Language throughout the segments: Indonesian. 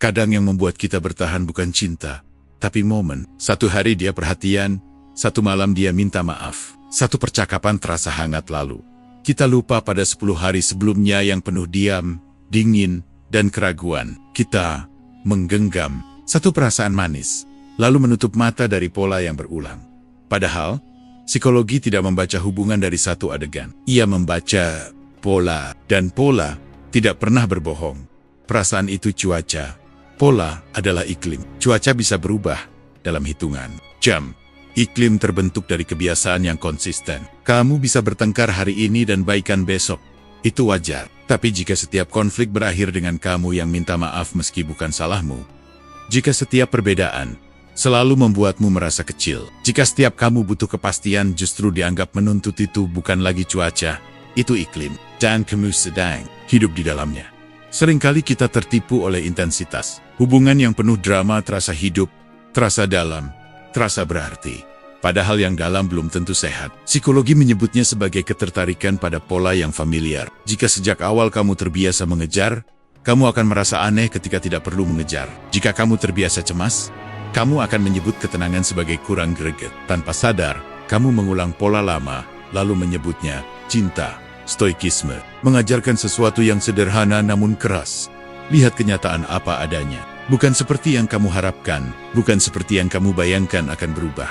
Kadang yang membuat kita bertahan bukan cinta, tapi momen. Satu hari dia perhatian, satu malam dia minta maaf. Satu percakapan terasa hangat lalu. Kita lupa pada 10 hari sebelumnya yang penuh diam, dingin, dan keraguan. Kita menggenggam satu perasaan manis, lalu menutup mata dari pola yang berulang. Padahal, psikologi tidak membaca hubungan dari satu adegan. Ia membaca pola, dan pola tidak pernah berbohong. Perasaan itu cuaca. Pola adalah iklim. Cuaca bisa berubah dalam hitungan jam. Iklim terbentuk dari kebiasaan yang konsisten. Kamu bisa bertengkar hari ini dan baikan besok. Itu wajar. Tapi jika setiap konflik berakhir dengan kamu yang minta maaf meski bukan salahmu, jika setiap perbedaan selalu membuatmu merasa kecil, jika setiap kamu butuh kepastian justru dianggap menuntut, itu bukan lagi cuaca, itu iklim. Dan kamu sedang hidup di dalamnya. Seringkali kita tertipu oleh intensitas. Hubungan yang penuh drama terasa hidup, terasa dalam, terasa berarti. Padahal yang dalam belum tentu sehat. Psikologi menyebutnya sebagai ketertarikan pada pola yang familiar. Jika sejak awal kamu terbiasa mengejar, kamu akan merasa aneh ketika tidak perlu mengejar. Jika kamu terbiasa cemas, kamu akan menyebut ketenangan sebagai kurang greget. Tanpa sadar, kamu mengulang pola lama, lalu menyebutnya cinta. Stoikisme mengajarkan sesuatu yang sederhana namun keras. Lihat kenyataan apa adanya. Bukan seperti yang kamu harapkan, bukan seperti yang kamu bayangkan akan berubah.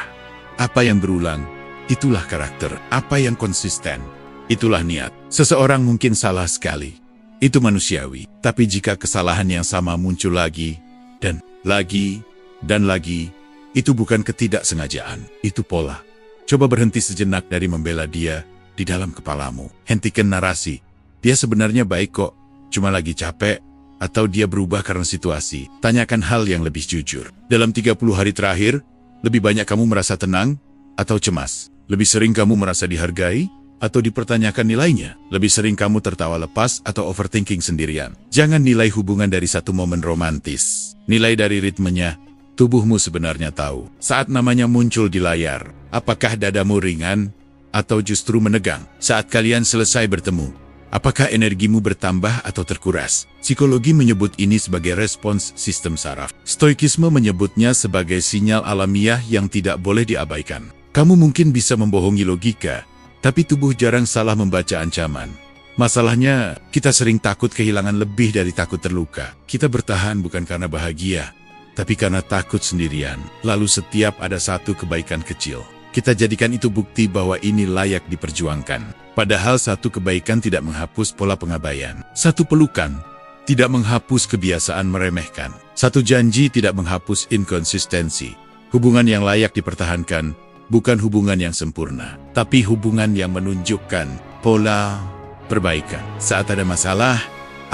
Apa yang berulang, itulah karakter. Apa yang konsisten, itulah niat. Seseorang mungkin salah sekali. Itu manusiawi. Tapi jika kesalahan yang sama muncul lagi, dan lagi, dan lagi, itu bukan ketidaksengajaan. Itu pola. Coba berhenti sejenak dari membela dia di dalam kepalamu. Hentikan narasi. Dia sebenarnya baik kok, cuma lagi capek, atau dia berubah karena situasi. Tanyakan hal yang lebih jujur. Dalam 30 hari terakhir, lebih banyak kamu merasa tenang atau cemas? Lebih sering kamu merasa dihargai atau dipertanyakan nilainya? Lebih sering kamu tertawa lepas atau overthinking sendirian? Jangan nilai hubungan dari satu momen romantis. Nilai dari ritmenya. Tubuhmu sebenarnya tahu saat namanya muncul di layar. Apakah dadamu ringan atau justru menegang saat kalian selesai bertemu? Apakah energimu bertambah atau terkuras? Psikologi menyebut ini sebagai respons sistem saraf. Stoikisme menyebutnya sebagai sinyal alamiah yang tidak boleh diabaikan. Kamu mungkin bisa membohongi logika, tapi tubuh jarang salah membaca ancaman. Masalahnya, kita sering takut kehilangan lebih dari takut terluka. Kita bertahan bukan karena bahagia, tapi karena takut sendirian. Lalu setiap ada satu kebaikan kecil, kita jadikan itu bukti bahwa ini layak diperjuangkan. Padahal satu kebaikan tidak menghapus pola pengabaian. Satu pelukan tidak menghapus kebiasaan meremehkan. Satu janji tidak menghapus inkonsistensi. Hubungan yang layak dipertahankan bukan hubungan yang sempurna, tapi hubungan yang menunjukkan pola perbaikan. Saat ada masalah,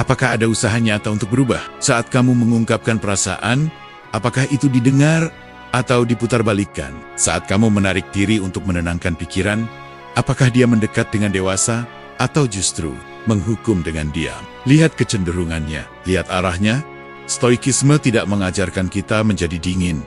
apakah ada usaha nyata untuk berubah? Saat kamu mengungkapkan perasaan, apakah itu didengar atau diputarbalikkan? Saat kamu menarik diri untuk menenangkan pikiran, apakah dia mendekat dengan dewasa atau justru menghukum dengan diam? Lihat kecenderungannya, lihat arahnya. Stoikisme tidak mengajarkan kita menjadi dingin.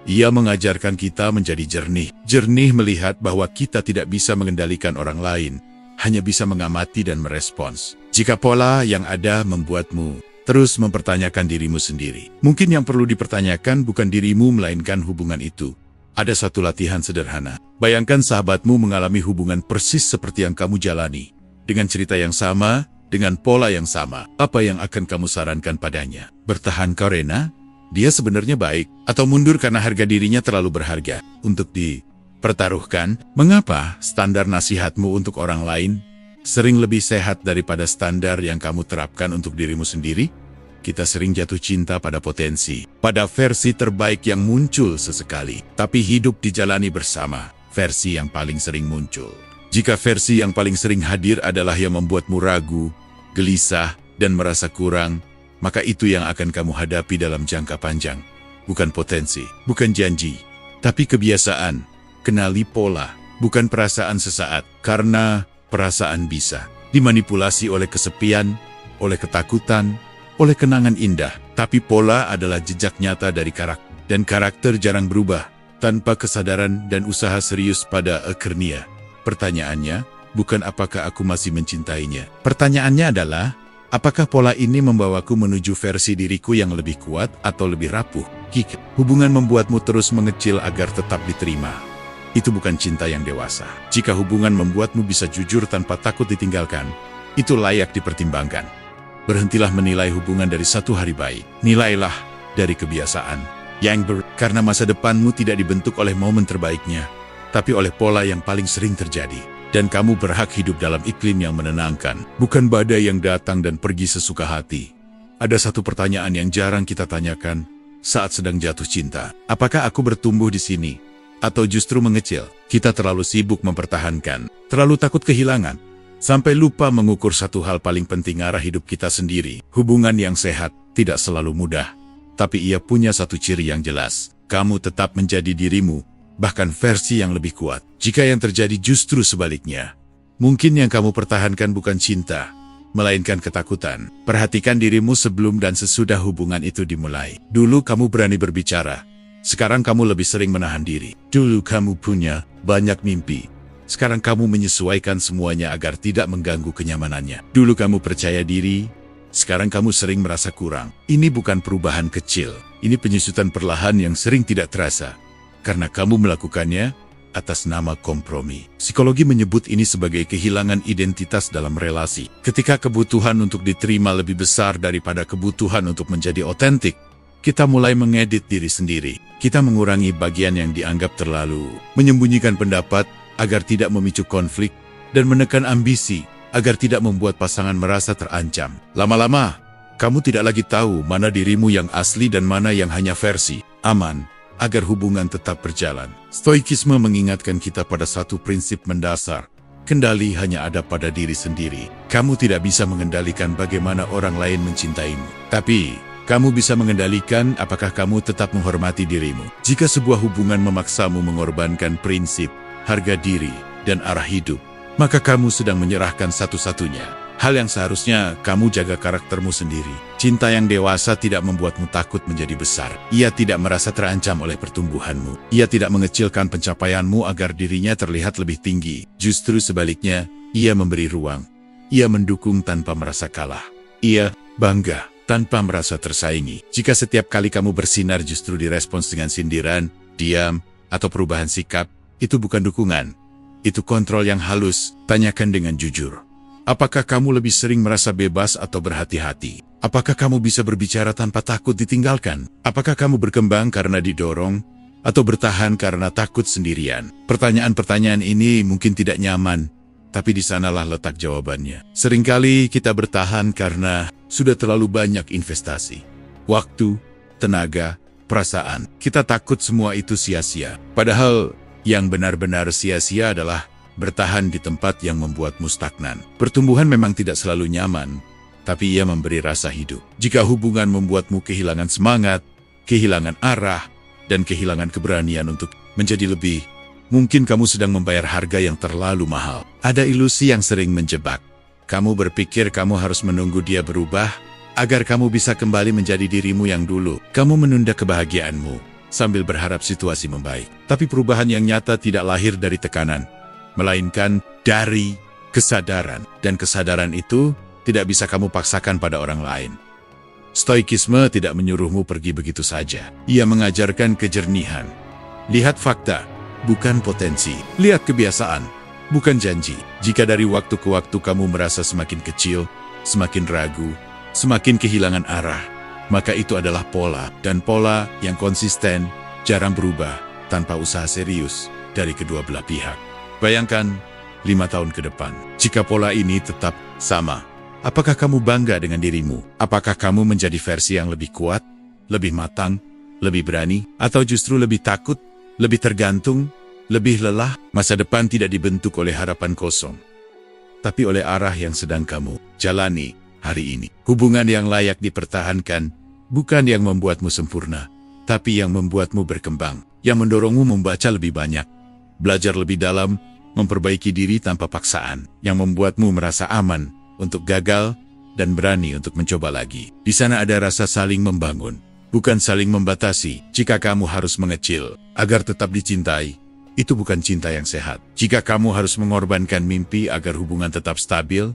Ia mengajarkan kita menjadi jernih. Jernih melihat bahwa kita tidak bisa mengendalikan orang lain, hanya bisa mengamati dan merespons. Jika pola yang ada membuatmu terus mempertanyakan dirimu sendiri, mungkin yang perlu dipertanyakan bukan dirimu melainkan hubungan itu. Ada satu latihan sederhana. Bayangkan sahabatmu mengalami hubungan persis seperti yang kamu jalani. Dengan cerita yang sama, dengan pola yang sama. Apa yang akan kamu sarankan padanya? Bertahan karena dia sebenarnya baik, atau mundur karena harga dirinya terlalu berharga untuk dipertaruhkan? Mengapa standar nasihatmu untuk orang lain sering lebih sehat daripada standar yang kamu terapkan untuk dirimu sendiri? Kita sering jatuh cinta pada potensi, pada versi terbaik yang muncul sesekali. Tapi hidup dijalani bersama, versi yang paling sering muncul. Jika versi yang paling sering hadir adalah yang membuatmu ragu, gelisah, dan merasa kurang, maka itu yang akan kamu hadapi dalam jangka panjang. Bukan potensi, bukan janji, tapi kebiasaan. Kenali pola, bukan perasaan sesaat. Karena perasaan bisa dimanipulasi oleh kesepian, oleh ketakutan, oleh kenangan indah. Tapi pola adalah jejak nyata dari karakter. Dan karakter jarang berubah tanpa kesadaran dan usaha serius pada akhirnya. Pertanyaannya, bukan apakah aku masih mencintainya. Pertanyaannya adalah, Apakah pola ini membawaku menuju versi diriku yang lebih kuat atau lebih rapuh? Jika hubungan membuatmu terus mengecil agar tetap diterima, itu bukan cinta yang dewasa. Jika hubungan membuatmu bisa jujur tanpa takut ditinggalkan, itu layak dipertimbangkan. Berhentilah menilai hubungan dari satu hari baik. Nilailah dari kebiasaan. Karena masa depanmu tidak dibentuk oleh momen terbaiknya, tapi oleh pola yang paling sering terjadi. Dan kamu berhak hidup dalam iklim yang menenangkan, bukan badai yang datang dan pergi sesuka hati. Ada satu pertanyaan yang jarang kita tanyakan saat sedang jatuh cinta. Apakah aku bertumbuh di sini? Atau justru mengecil? Kita terlalu sibuk mempertahankan, terlalu takut kehilangan, sampai lupa mengukur satu hal paling penting, arah hidup kita sendiri. Hubungan yang sehat tidak selalu mudah, tapi ia punya satu ciri yang jelas. Kamu tetap menjadi dirimu, bahkan versi yang lebih kuat. Jika yang terjadi justru sebaliknya, mungkin yang kamu pertahankan bukan cinta, melainkan ketakutan. Perhatikan dirimu sebelum dan sesudah hubungan itu dimulai. Dulu kamu berani berbicara, sekarang kamu lebih sering menahan diri. Dulu kamu punya banyak mimpi, sekarang kamu menyesuaikan semuanya agar tidak mengganggu kenyamanannya. Dulu kamu percaya diri, sekarang kamu sering merasa kurang. Ini bukan perubahan kecil, ini penyusutan perlahan yang sering tidak terasa, karena kamu melakukannya atas nama kompromi. Psikologi menyebut ini sebagai kehilangan identitas dalam relasi. Ketika kebutuhan untuk diterima lebih besar daripada kebutuhan untuk menjadi otentik, kita mulai mengedit diri sendiri. Kita mengurangi bagian yang dianggap terlalu, menyembunyikan pendapat agar tidak memicu konflik, dan menekan ambisi agar tidak membuat pasangan merasa terancam. Lama-lama, kamu tidak lagi tahu mana dirimu yang asli dan mana yang hanya versi aman, agar hubungan tetap berjalan. Stoikisme mengingatkan kita pada satu prinsip mendasar. Kendali hanya ada pada diri sendiri. Kamu tidak bisa mengendalikan bagaimana orang lain mencintaimu. Tapi, kamu bisa mengendalikan apakah kamu tetap menghormati dirimu. Jika sebuah hubungan memaksamu mengorbankan prinsip, harga diri, dan arah hidup, maka kamu sedang menyerahkan satu-satunya hal yang seharusnya kamu jaga, karaktermu sendiri. Cinta yang dewasa tidak membuatmu takut menjadi besar. Ia tidak merasa terancam oleh pertumbuhanmu. Ia tidak mengecilkan pencapaianmu agar dirinya terlihat lebih tinggi. Justru sebaliknya, ia memberi ruang. Ia mendukung tanpa merasa kalah. Ia bangga tanpa merasa tersaingi. Jika setiap kali kamu bersinar justru direspons dengan sindiran, diam, atau perubahan sikap, itu bukan dukungan. Itu kontrol yang halus. Tanyakan dengan jujur. Apakah kamu lebih sering merasa bebas atau berhati-hati? Apakah kamu bisa berbicara tanpa takut ditinggalkan? Apakah kamu berkembang karena didorong, atau bertahan karena takut sendirian? Pertanyaan-pertanyaan ini mungkin tidak nyaman, tapi di sanalah letak jawabannya. Seringkali kita bertahan karena sudah terlalu banyak investasi. Waktu, tenaga, perasaan. Kita takut semua itu sia-sia. Padahal, yang benar-benar sia-sia adalah bertahan di tempat yang membuatmu stagnan. Pertumbuhan memang tidak selalu nyaman, tapi ia memberi rasa hidup. Jika hubungan membuatmu kehilangan semangat, kehilangan arah, dan kehilangan keberanian untuk menjadi lebih, mungkin kamu sedang membayar harga yang terlalu mahal. Ada ilusi yang sering menjebak. Kamu berpikir kamu harus menunggu dia berubah, agar kamu bisa kembali menjadi dirimu yang dulu. Kamu menunda kebahagiaanmu sambil berharap situasi membaik. Tapi perubahan yang nyata tidak lahir dari tekanan, melainkan dari kesadaran. Dan kesadaran itu tidak bisa kamu paksakan pada orang lain. Stoikisme tidak menyuruhmu pergi begitu saja. Ia mengajarkan kejernihan. Lihat fakta, bukan potensi. Lihat kebiasaan, bukan janji. Jika dari waktu ke waktu kamu merasa semakin kecil, semakin ragu, semakin kehilangan arah, maka itu adalah pola, dan pola yang konsisten, jarang berubah, tanpa usaha serius dari kedua belah pihak. Bayangkan, 5 tahun ke depan, jika pola ini tetap sama, apakah kamu bangga dengan dirimu? Apakah kamu menjadi versi yang lebih kuat, lebih matang, lebih berani, atau justru lebih takut, lebih tergantung, lebih lelah? Masa depan tidak dibentuk oleh harapan kosong, tapi oleh arah yang sedang kamu jalani hari ini. Hubungan yang layak dipertahankan bukan yang membuatmu sempurna, tapi yang membuatmu berkembang, yang mendorongmu membaca lebih banyak, belajar lebih dalam, memperbaiki diri tanpa paksaan, yang membuatmu merasa aman untuk gagal dan berani untuk mencoba lagi. Di sana ada rasa saling membangun, bukan saling membatasi. Jika kamu harus mengecil agar tetap dicintai, itu bukan cinta yang sehat. Jika kamu harus mengorbankan mimpi agar hubungan tetap stabil,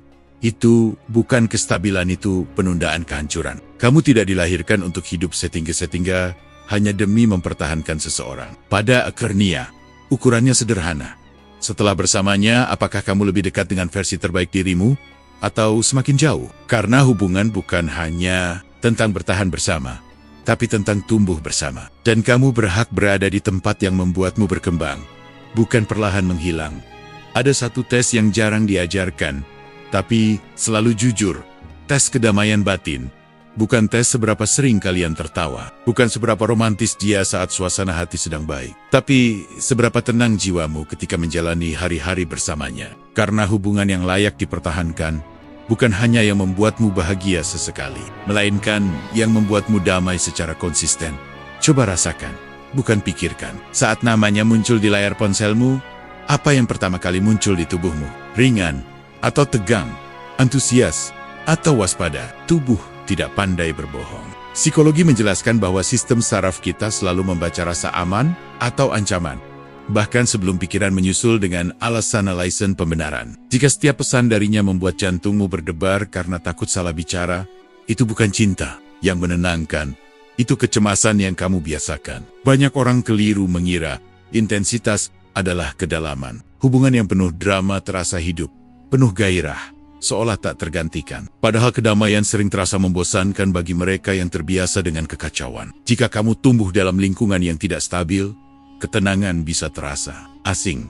Itu bukan kestabilan, itu penundaan kehancuran. Kamu tidak dilahirkan untuk hidup setinggi-setingga hanya demi mempertahankan seseorang. Pada akhirnya, ukurannya sederhana. Setelah bersamanya, apakah kamu lebih dekat dengan versi terbaik dirimu atau semakin jauh? Karena hubungan bukan hanya tentang bertahan bersama, tapi tentang tumbuh bersama. Dan kamu berhak berada di tempat yang membuatmu berkembang, bukan perlahan menghilang. Ada satu tes yang jarang diajarkan, tapi selalu jujur. Tes kedamaian batin. Bukan tes seberapa sering kalian tertawa, bukan seberapa romantis dia saat suasana hati sedang baik, tapi seberapa tenang jiwamu ketika menjalani hari-hari bersamanya. Karena hubungan yang layak dipertahankan bukan hanya yang membuatmu bahagia sesekali, melainkan yang membuatmu damai secara konsisten. Coba rasakan, bukan pikirkan. Saat namanya muncul di layar ponselmu, apa yang pertama kali muncul di tubuhmu? Ringan atau tegang? Antusias atau waspada? Tubuh tidak pandai berbohong. Psikologi menjelaskan bahwa sistem saraf kita selalu membaca rasa aman atau ancaman, bahkan sebelum pikiran menyusul dengan alasan pembenaran. Jika setiap pesan darinya membuat jantungmu berdebar karena takut salah bicara, itu bukan cinta yang menenangkan, itu kecemasan yang kamu biasakan. Banyak orang keliru mengira intensitas adalah kedalaman. Hubungan yang penuh drama terasa hidup, penuh gairah, seolah tak tergantikan. Padahal kedamaian sering terasa membosankan bagi mereka yang terbiasa dengan kekacauan. Jika kamu tumbuh dalam lingkungan yang tidak stabil, ketenangan bisa terasa asing.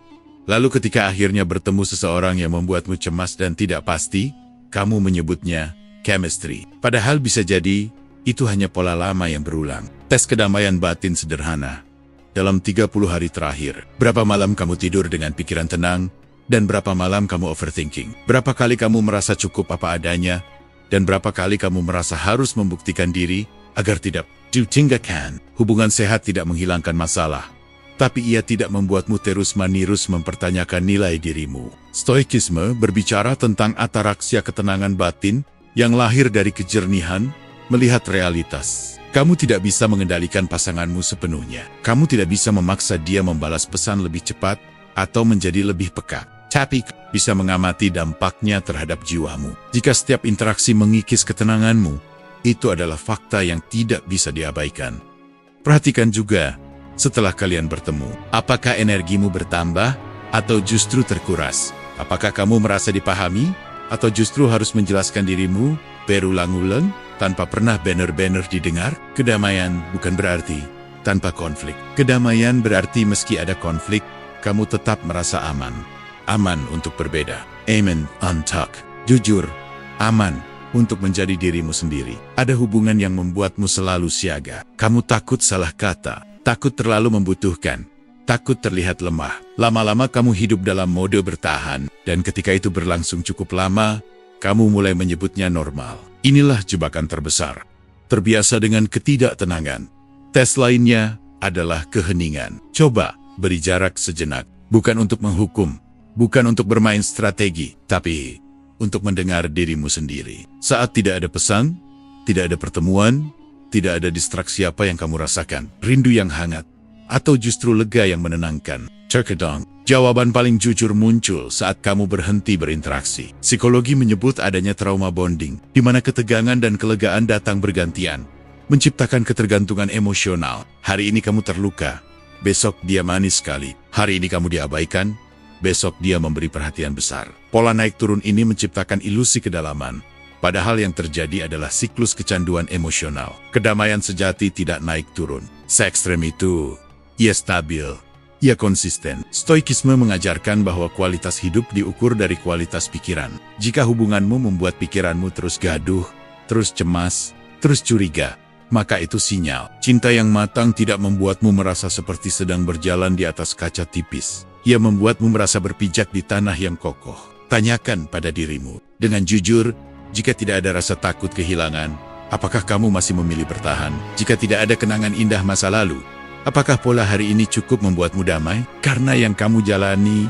Lalu ketika akhirnya bertemu seseorang yang membuatmu cemas dan tidak pasti, kamu menyebutnya chemistry. Padahal bisa jadi, itu hanya pola lama yang berulang. Tes kedamaian batin sederhana. Dalam 30 hari terakhir, berapa malam kamu tidur dengan pikiran tenang? Dan berapa malam kamu overthinking? Berapa kali kamu merasa cukup apa adanya? Dan berapa kali kamu merasa harus membuktikan diri agar tidak ditinggalkan? Hubungan sehat tidak menghilangkan masalah, tapi ia tidak membuatmu terus-menerus mempertanyakan nilai dirimu. Stoikisme berbicara tentang ataraksia ketenangan batin yang lahir dari kejernihan melihat realitas. Kamu tidak bisa mengendalikan pasanganmu sepenuhnya. Kamu tidak bisa memaksa dia membalas pesan lebih cepat atau menjadi lebih peka. Tapi bisa mengamati dampaknya terhadap jiwamu. Jika setiap interaksi mengikis ketenanganmu, itu adalah fakta yang tidak bisa diabaikan. Perhatikan juga, setelah kalian bertemu, apakah energimu bertambah atau justru terkuras? Apakah kamu merasa dipahami atau justru harus menjelaskan dirimu berulang-ulang tanpa pernah benar-benar didengar? Kedamaian bukan berarti tanpa konflik. Kedamaian berarti meski ada konflik, kamu tetap merasa aman. Aman untuk berbeda. Amen on talk. Jujur, aman untuk menjadi dirimu sendiri. Ada hubungan yang membuatmu selalu siaga. Kamu takut salah kata, takut terlalu membutuhkan, takut terlihat lemah. Lama-lama kamu hidup dalam mode bertahan, dan ketika itu berlangsung cukup lama, kamu mulai menyebutnya normal. Inilah jebakan terbesar. Terbiasa dengan ketidaktenangan. Tes lainnya adalah keheningan. Coba beri jarak sejenak, bukan untuk menghukum, bukan untuk bermain strategi, tapi untuk mendengar dirimu sendiri. Saat tidak ada pesan, tidak ada pertemuan, tidak ada distraksi, apa yang kamu rasakan? Rindu yang hangat, atau justru lega yang menenangkan? Terkadang, jawaban paling jujur muncul saat kamu berhenti berinteraksi. Psikologi menyebut adanya trauma bonding, di mana ketegangan dan kelegaan datang bergantian, menciptakan ketergantungan emosional. Hari ini kamu terluka, besok dia manis sekali. Hari ini kamu diabaikan, besok dia memberi perhatian besar. Pola naik turun ini menciptakan ilusi kedalaman. Padahal yang terjadi adalah siklus kecanduan emosional. Kedamaian sejati tidak naik turun. Se-ekstrem itu, ia stabil, ia konsisten. Stoikisme mengajarkan bahwa kualitas hidup diukur dari kualitas pikiran. Jika hubunganmu membuat pikiranmu terus gaduh, terus cemas, terus curiga, maka itu sinyal. Cinta yang matang tidak membuatmu merasa seperti sedang berjalan di atas kaca tipis. Ia membuatmu merasa berpijak di tanah yang kokoh. Tanyakan pada dirimu dengan jujur, jika tidak ada rasa takut kehilangan, apakah kamu masih memilih bertahan? Jika tidak ada kenangan indah masa lalu, apakah pola hari ini cukup membuatmu damai? Karena yang kamu jalani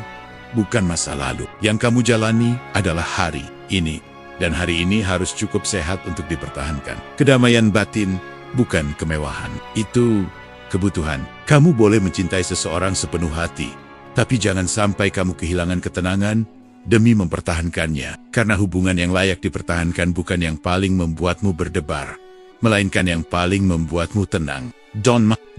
bukan masa lalu. Yang kamu jalani adalah hari ini. Dan hari ini harus cukup sehat untuk dipertahankan. Kedamaian batin bukan kemewahan. Itu kebutuhan. Kamu boleh mencintai seseorang sepenuh hati, tapi jangan sampai kamu kehilangan ketenangan demi mempertahankannya. Karena hubungan yang layak dipertahankan bukan yang paling membuatmu berdebar, melainkan yang paling membuatmu tenang.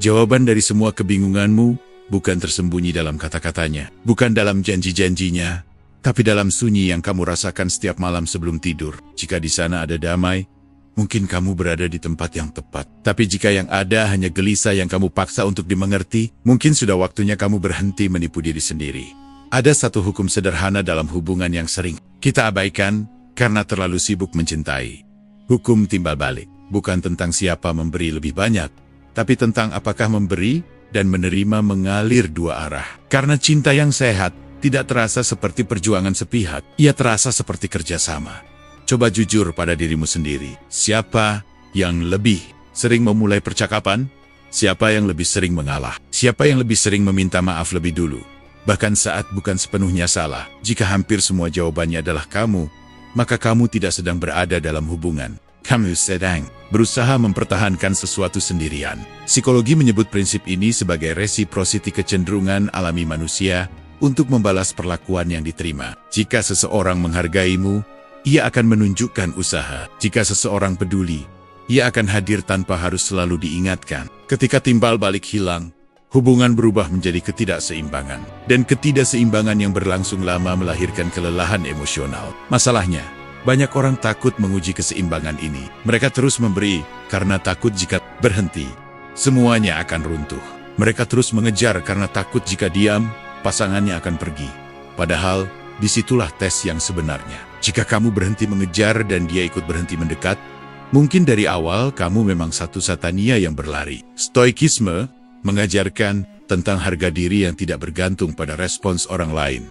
Jawaban dari semua kebingunganmu bukan tersembunyi dalam kata-katanya, bukan dalam janji-janjinya, tapi dalam sunyi yang kamu rasakan setiap malam sebelum tidur. Jika di sana ada damai, mungkin kamu berada di tempat yang tepat. Tapi jika yang ada hanya gelisah yang kamu paksa untuk dimengerti, mungkin sudah waktunya kamu berhenti menipu diri sendiri. Ada satu hukum sederhana dalam hubungan yang sering kita abaikan karena terlalu sibuk mencintai. Hukum timbal balik bukan tentang siapa memberi lebih banyak, tapi tentang apakah memberi dan menerima mengalir dua arah. Karena cinta yang sehat tidak terasa seperti perjuangan sepihak, ia terasa seperti kerjasama. Coba jujur pada dirimu sendiri. Siapa yang lebih sering memulai percakapan? Siapa yang lebih sering mengalah? Siapa yang lebih sering meminta maaf lebih dulu? Bahkan saat bukan sepenuhnya salah. Jika hampir semua jawabannya adalah kamu, maka kamu tidak sedang berada dalam hubungan. Kamu sedang berusaha mempertahankan sesuatu sendirian. Psikologi menyebut prinsip ini sebagai reciprocity, kecenderungan alami manusia untuk membalas perlakuan yang diterima. Jika seseorang menghargaimu, ia akan menunjukkan usaha. Jika seseorang peduli, ia akan hadir tanpa harus selalu diingatkan. Ketika timbal balik hilang, hubungan berubah menjadi ketidakseimbangan. Dan ketidakseimbangan yang berlangsung lama melahirkan kelelahan emosional. Masalahnya, banyak orang takut menguji keseimbangan ini. Mereka terus memberi karena takut jika berhenti, semuanya akan runtuh. Mereka terus mengejar karena takut jika diam, pasangannya akan pergi. Padahal, disitulah tes yang sebenarnya. Jika kamu berhenti mengejar dan dia ikut berhenti mendekat, mungkin dari awal kamu memang satu satania yang berlari. Stoikisme mengajarkan tentang harga diri yang tidak bergantung pada respons orang lain.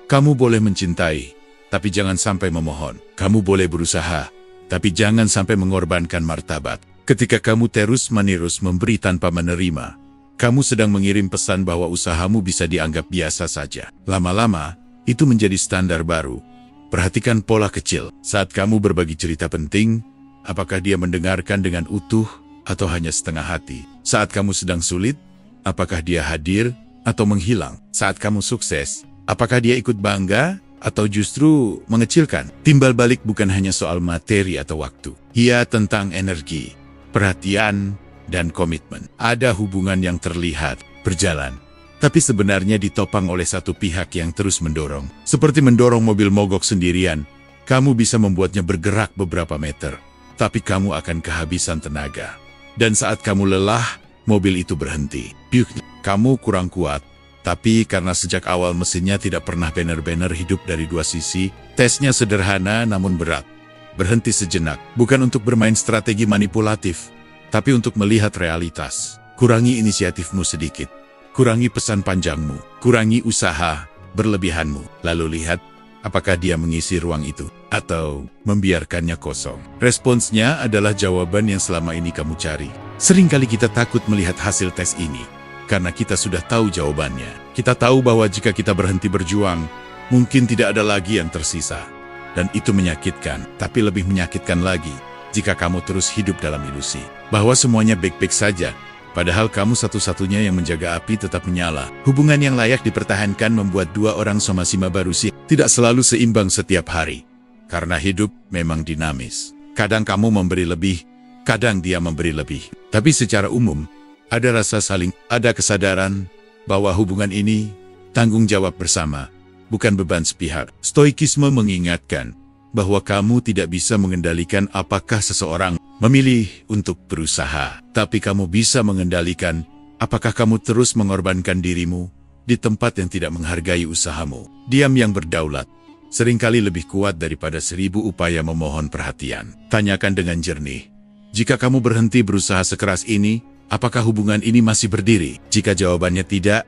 Kamu boleh mencintai, tapi jangan sampai memohon. Kamu boleh berusaha, tapi jangan sampai mengorbankan martabat. Ketika kamu terus-menerus memberi tanpa menerima, kamu sedang mengirim pesan bahwa usahamu bisa dianggap biasa saja. Lama-lama, itu menjadi standar baru. Perhatikan pola kecil. Saat kamu berbagi cerita penting, apakah dia mendengarkan dengan utuh atau hanya setengah hati? Saat kamu sedang sulit, apakah dia hadir atau menghilang? Saat kamu sukses, apakah dia ikut bangga atau justru mengecilkan? Timbal balik bukan hanya soal materi atau waktu. Ia tentang energi, perhatian, dan komitmen. Ada hubungan yang terlihat berjalan, tapi sebenarnya ditopang oleh satu pihak yang terus mendorong. Seperti mendorong mobil mogok sendirian, kamu bisa membuatnya bergerak beberapa meter, tapi kamu akan kehabisan tenaga. Dan saat kamu lelah, mobil itu berhenti. Kamu kurang kuat. Tapi karena sejak awal mesinnya tidak pernah benar-benar hidup dari dua sisi, tesnya sederhana namun berat. Berhenti sejenak, bukan untuk bermain strategi manipulatif, tapi untuk melihat realitas. Kurangi inisiatifmu sedikit, kurangi pesan panjangmu, kurangi usaha berlebihanmu, lalu lihat apakah dia mengisi ruang itu, atau membiarkannya kosong. Responsnya adalah jawaban yang selama ini kamu cari. Seringkali kita takut melihat hasil tes ini, karena kita sudah tahu jawabannya. Kita tahu bahwa jika kita berhenti berjuang, mungkin tidak ada lagi yang tersisa. Dan itu menyakitkan, tapi lebih menyakitkan lagi jika kamu terus hidup dalam ilusi bahwa semuanya baik-baik saja, padahal kamu satu-satunya yang menjaga api tetap menyala. Hubungan yang layak dipertahankan membuat dua orang sama-sama barusi tidak selalu seimbang setiap hari. Karena hidup memang dinamis. Kadang kamu memberi lebih, kadang dia memberi lebih. Tapi secara umum, ada kesadaran bahwa hubungan ini tanggung jawab bersama, bukan beban sepihak. Stoikisme mengingatkan bahwa kamu tidak bisa mengendalikan apakah seseorang memilih untuk berusaha, tapi kamu bisa mengendalikan apakah kamu terus mengorbankan dirimu di tempat yang tidak menghargai usahamu. Diam yang berdaulat seringkali lebih kuat daripada 1000 upaya memohon perhatian. Tanyakan dengan jernih, jika kamu berhenti berusaha sekeras ini, apakah hubungan ini masih berdiri? Jika jawabannya tidak,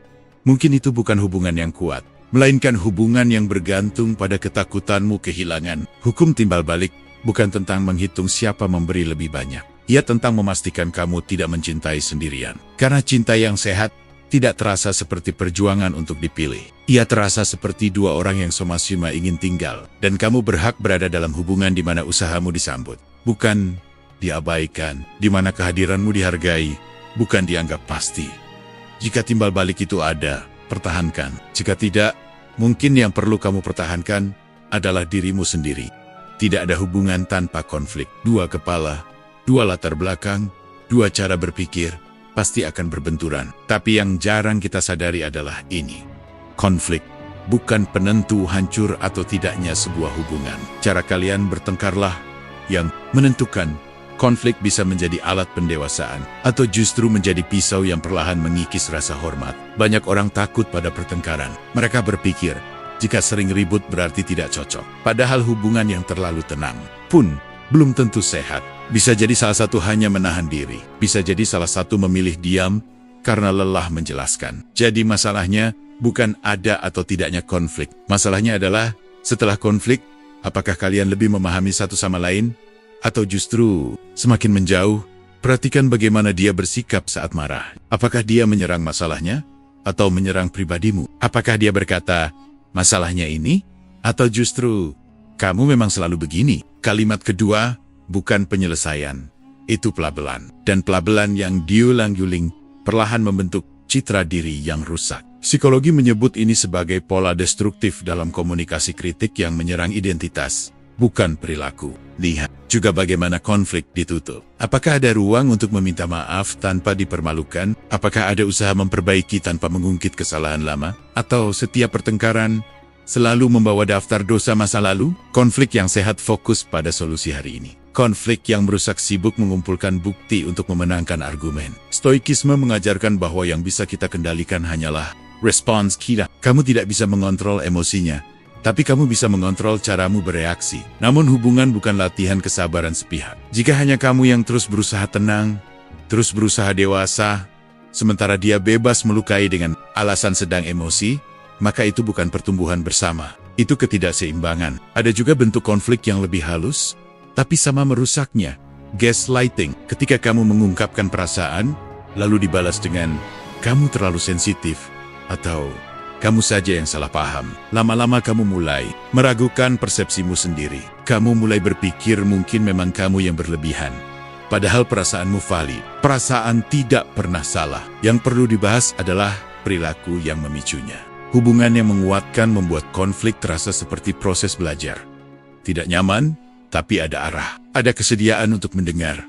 mungkin itu bukan hubungan yang kuat, melainkan hubungan yang bergantung pada ketakutanmu kehilangan. Hukum timbal balik bukan tentang menghitung siapa memberi lebih banyak. Ia tentang memastikan kamu tidak mencintai sendirian. Karena cinta yang sehat tidak terasa seperti perjuangan untuk dipilih. Ia terasa seperti dua orang yang sama-sama ingin tinggal, dan kamu berhak berada dalam hubungan di mana usahamu disambut, bukan diabaikan, di mana kehadiranmu dihargai, bukan dianggap pasti. Jika timbal balik itu ada, pertahankan. Jika tidak, Mungkin yang perlu kamu pertahankan adalah dirimu sendiri. Tidak ada hubungan tanpa konflik. Dua kepala, dua latar belakang, dua cara berpikir, pasti akan berbenturan. Tapi yang jarang kita sadari adalah ini. Konflik bukan penentu hancur atau tidaknya sebuah hubungan. Cara kalian bertengkarlah yang menentukan. Konflik bisa menjadi alat pendewasaan, atau justru menjadi pisau yang perlahan mengikis rasa hormat. Banyak orang takut pada pertengkaran. Mereka berpikir, jika sering ribut berarti tidak cocok. Padahal hubungan yang terlalu tenang pun belum tentu sehat. Bisa jadi salah satu hanya menahan diri. Bisa jadi salah satu memilih diam karena lelah menjelaskan. Jadi masalahnya bukan ada atau tidaknya konflik. Masalahnya adalah, setelah konflik, apakah kalian lebih memahami satu sama lain? Atau justru semakin menjauh? Perhatikan bagaimana dia bersikap saat marah. Apakah dia menyerang masalahnya? Atau menyerang pribadimu? Apakah dia berkata, masalahnya ini? Atau justru, kamu memang selalu begini? Kalimat kedua, bukan penyelesaian. Itu pelabelan. Dan pelabelan yang diulang-ulang perlahan membentuk citra diri yang rusak. Psikologi menyebut ini sebagai pola destruktif dalam komunikasi kritik yang menyerang identitas, bukan perilaku. Lihat juga bagaimana konflik ditutup. Apakah ada ruang untuk meminta maaf tanpa dipermalukan? Apakah ada usaha memperbaiki tanpa mengungkit kesalahan lama? Atau setiap pertengkaran selalu membawa daftar dosa masa lalu? Konflik yang sehat fokus pada solusi hari ini. Konflik yang merusak sibuk mengumpulkan bukti untuk memenangkan argumen. Stoikisme mengajarkan bahwa yang bisa kita kendalikan hanyalah respons kita. Kamu tidak bisa mengontrol emosinya, tapi kamu bisa mengontrol caramu bereaksi. Namun hubungan bukan latihan kesabaran sepihak. Jika hanya kamu yang terus berusaha tenang, terus berusaha dewasa, sementara dia bebas melukai dengan alasan sedang emosi, maka itu bukan pertumbuhan bersama. Itu ketidakseimbangan. Ada juga bentuk konflik yang lebih halus, tapi sama merusaknya. Gaslighting. Ketika kamu mengungkapkan perasaan, lalu dibalas dengan, kamu terlalu sensitif, atau kamu saja yang salah paham. Lama-lama kamu mulai meragukan persepsimu sendiri. Kamu mulai berpikir mungkin memang kamu yang berlebihan. Padahal perasaanmu valid. Perasaan tidak pernah salah. Yang perlu dibahas adalah perilaku yang memicunya. Hubungan yang menguatkan membuat konflik terasa seperti proses belajar. Tidak nyaman, tapi ada arah. Ada kesediaan untuk mendengar.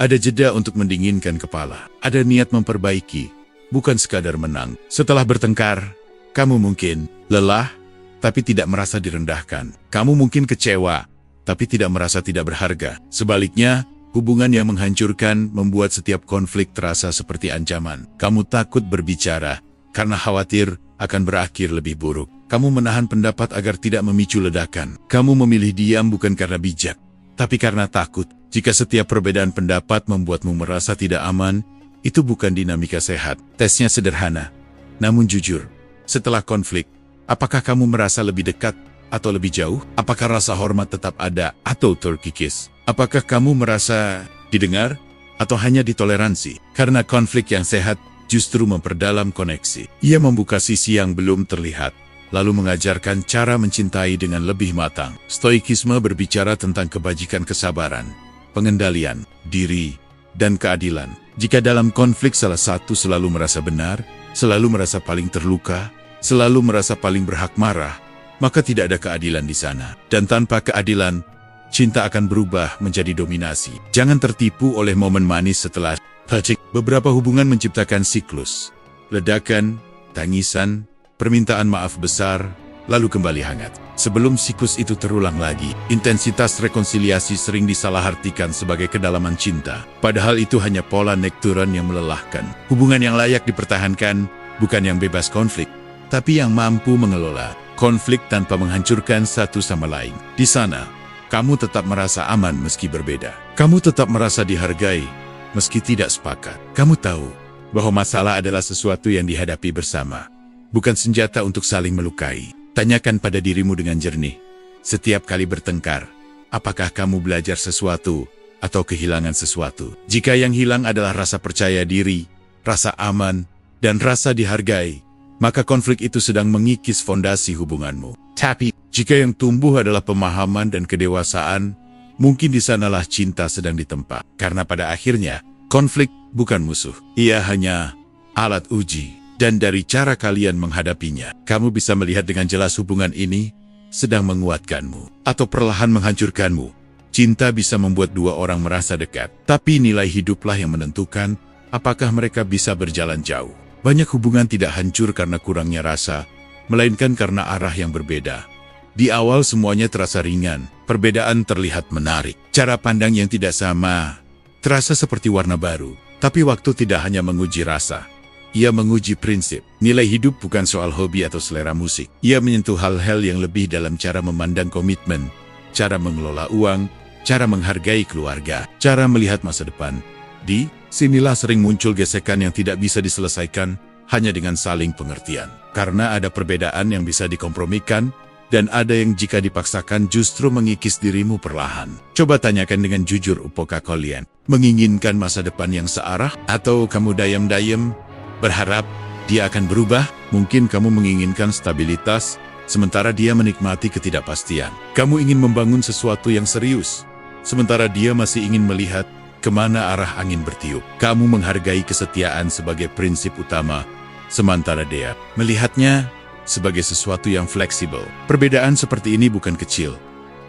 Ada jeda untuk mendinginkan kepala. Ada niat memperbaiki, bukan sekadar menang. Setelah bertengkar, kamu mungkin lelah, tapi tidak merasa direndahkan. Kamu mungkin kecewa, tapi tidak merasa tidak berharga. Sebaliknya, hubungan yang menghancurkan membuat setiap konflik terasa seperti ancaman. Kamu takut berbicara, karena khawatir akan berakhir lebih buruk. Kamu menahan pendapat agar tidak memicu ledakan. Kamu memilih diam bukan karena bijak, tapi karena takut. Jika setiap perbedaan pendapat membuatmu merasa tidak aman, itu bukan dinamika sehat. Tesnya sederhana, namun jujur. Setelah konflik, apakah kamu merasa lebih dekat atau lebih jauh? Apakah rasa hormat tetap ada atau terkikis? Apakah kamu merasa didengar atau hanya ditoleransi? Karena konflik yang sehat justru memperdalam koneksi. Ia membuka sisi yang belum terlihat, lalu mengajarkan cara mencintai dengan lebih matang. Stoikisme berbicara tentang kebajikan kesabaran, pengendalian diri, dan keadilan. Jika dalam konflik salah satu selalu merasa benar, selalu merasa paling terluka, selalu merasa paling berhak marah, maka tidak ada keadilan di sana. Dan tanpa keadilan, cinta akan berubah menjadi dominasi. Jangan tertipu oleh momen manis setelah pacik. Beberapa hubungan menciptakan siklus. Ledakan, tangisan, permintaan maaf besar, lalu kembali hangat. Sebelum siklus itu terulang lagi, intensitas rekonsiliasi sering disalahartikan sebagai kedalaman cinta. Padahal itu hanya pola nekturon yang melelahkan. Hubungan yang layak dipertahankan bukan yang bebas konflik, tapi yang mampu mengelola konflik tanpa menghancurkan satu sama lain. Di sana, kamu tetap merasa aman meski berbeda. Kamu tetap merasa dihargai meski tidak sepakat. Kamu tahu bahwa masalah adalah sesuatu yang dihadapi bersama, bukan senjata untuk saling melukai. Tanyakan pada dirimu dengan jernih. Setiap kali bertengkar, apakah kamu belajar sesuatu atau kehilangan sesuatu? Jika yang hilang adalah rasa percaya diri, rasa aman, dan rasa dihargai, maka konflik itu sedang mengikis fondasi hubunganmu. Tapi, jika yang tumbuh adalah pemahaman dan kedewasaan, mungkin di sanalah cinta sedang ditempa. Karena pada akhirnya, konflik bukan musuh. Ia hanya alat uji. Dan dari cara kalian menghadapinya, kamu bisa melihat dengan jelas hubungan ini sedang menguatkanmu atau perlahan menghancurkanmu. Cinta bisa membuat dua orang merasa dekat, tapi nilai hiduplah yang menentukan apakah mereka bisa berjalan jauh. Banyak hubungan tidak hancur karena kurangnya rasa, melainkan karena arah yang berbeda. Di awal semuanya terasa ringan, perbedaan terlihat menarik. Cara pandang yang tidak sama terasa seperti warna baru, tapi waktu tidak hanya menguji rasa. Ia menguji prinsip. Nilai hidup bukan soal hobi atau selera musik. Ia menyentuh hal-hal yang lebih dalam cara memandang komitmen, cara mengelola uang, cara menghargai keluarga, cara melihat masa depan. Di sinilah sering muncul gesekan yang tidak bisa diselesaikan hanya dengan saling pengertian. Karena ada perbedaan yang bisa dikompromikan, dan ada yang jika dipaksakan justru mengikis dirimu perlahan. Coba tanyakan dengan jujur apakah kalian menginginkan masa depan yang searah, atau kamu dayam-dayam berharap dia akan berubah. Mungkin kamu menginginkan stabilitas, sementara dia menikmati ketidakpastian. Kamu ingin membangun sesuatu yang serius, sementara dia masih ingin melihat kemana arah angin bertiup. Kamu menghargai kesetiaan sebagai prinsip utama, sementara dia melihatnya sebagai sesuatu yang fleksibel. Perbedaan seperti ini bukan kecil.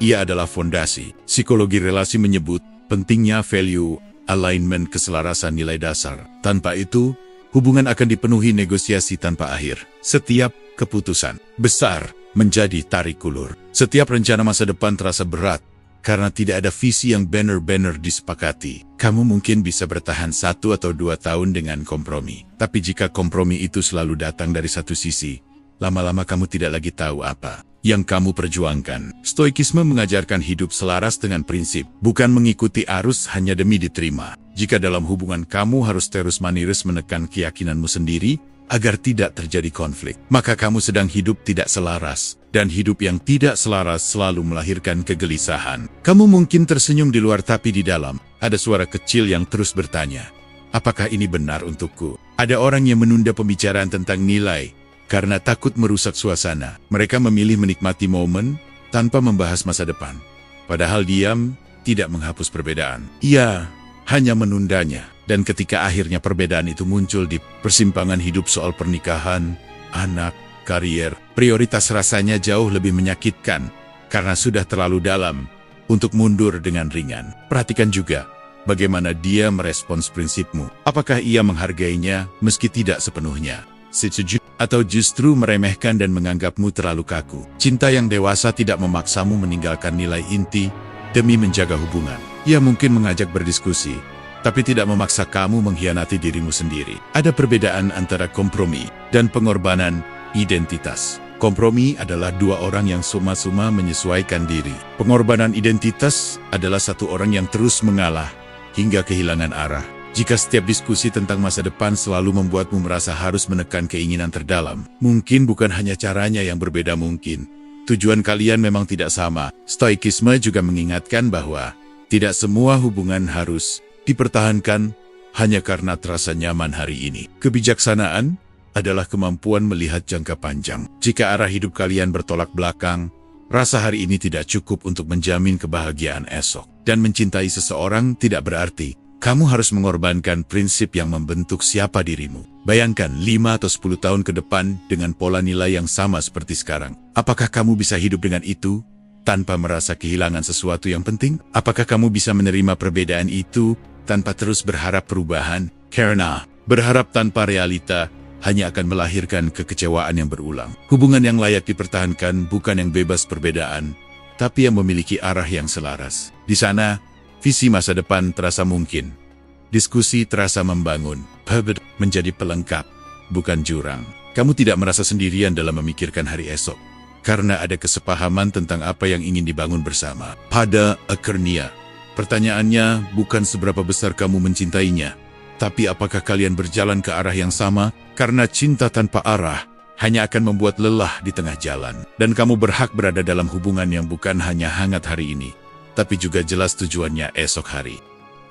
Ia adalah fondasi. Psikologi relasi menyebut pentingnya value, alignment, keselarasan nilai dasar. Tanpa itu, hubungan akan dipenuhi negosiasi tanpa akhir. Setiap keputusan besar menjadi tarik ulur. Setiap rencana masa depan terasa berat karena tidak ada visi yang benar-benar disepakati. Kamu mungkin bisa bertahan 1 atau 2 tahun dengan kompromi. Tapi jika kompromi itu selalu datang dari satu sisi, lama-lama kamu tidak lagi tahu apa yang kamu perjuangkan. Stoikisme mengajarkan hidup selaras dengan prinsip, bukan mengikuti arus hanya demi diterima. Jika dalam hubungan kamu harus terus-menerus menekan keyakinanmu sendiri agar tidak terjadi konflik, maka kamu sedang hidup tidak selaras. Dan hidup yang tidak selaras selalu melahirkan kegelisahan. Kamu mungkin tersenyum di luar, tapi di dalam ada suara kecil yang terus bertanya, apakah ini benar untukku? Ada orang yang menunda pembicaraan tentang nilai karena takut merusak suasana. Mereka memilih menikmati momen tanpa membahas masa depan. Padahal diam tidak menghapus perbedaan. Ia hanya menundanya. Dan ketika akhirnya perbedaan itu muncul di persimpangan hidup soal pernikahan, anak, karier, prioritas rasanya jauh lebih menyakitkan karena sudah terlalu dalam untuk mundur dengan ringan. Perhatikan juga bagaimana dia merespons prinsipmu. Apakah ia menghargainya meski tidak sepenuhnya? Setuju atau justru meremehkan dan menganggapmu terlalu kaku? Cinta yang dewasa tidak memaksamu meninggalkan nilai inti demi menjaga hubungan. Ia mungkin mengajak berdiskusi, tapi tidak memaksa kamu mengkhianati dirimu sendiri. Ada perbedaan antara kompromi dan pengorbanan identitas. Kompromi adalah dua orang yang suma-suma menyesuaikan diri. Pengorbanan identitas adalah satu orang yang terus mengalah hingga kehilangan arah. Jika setiap diskusi tentang masa depan selalu membuatmu merasa harus menekan keinginan terdalam, mungkin bukan hanya caranya yang berbeda, mungkin tujuan kalian memang tidak sama. Stoikisme juga mengingatkan bahwa tidak semua hubungan harus dipertahankan hanya karena terasa nyaman hari ini. Kebijaksanaan adalah kemampuan melihat jangka panjang. Jika arah hidup kalian bertolak belakang, rasa hari ini tidak cukup untuk menjamin kebahagiaan esok. Dan mencintai seseorang tidak berarti kamu harus mengorbankan prinsip yang membentuk siapa dirimu. Bayangkan 5 atau 10 tahun ke depan dengan pola nilai yang sama seperti sekarang. Apakah kamu bisa hidup dengan itu tanpa merasa kehilangan sesuatu yang penting? Apakah kamu bisa menerima perbedaan itu tanpa terus berharap perubahan? Karena berharap tanpa realita hanya akan melahirkan kekecewaan yang berulang. Hubungan yang layak dipertahankan bukan yang bebas perbedaan, tapi yang memiliki arah yang selaras. Di sana, visi masa depan terasa mungkin. Diskusi terasa membangun. Perbedaan menjadi pelengkap, bukan jurang. Kamu tidak merasa sendirian dalam memikirkan hari esok, karena ada kesepahaman tentang apa yang ingin dibangun bersama. Pada akhirnya, pertanyaannya bukan seberapa besar kamu mencintainya, tapi apakah kalian berjalan ke arah yang sama? Karena cinta tanpa arah hanya akan membuat lelah di tengah jalan. Dan kamu berhak berada dalam hubungan yang bukan hanya hangat hari ini, tapi juga jelas tujuannya esok hari.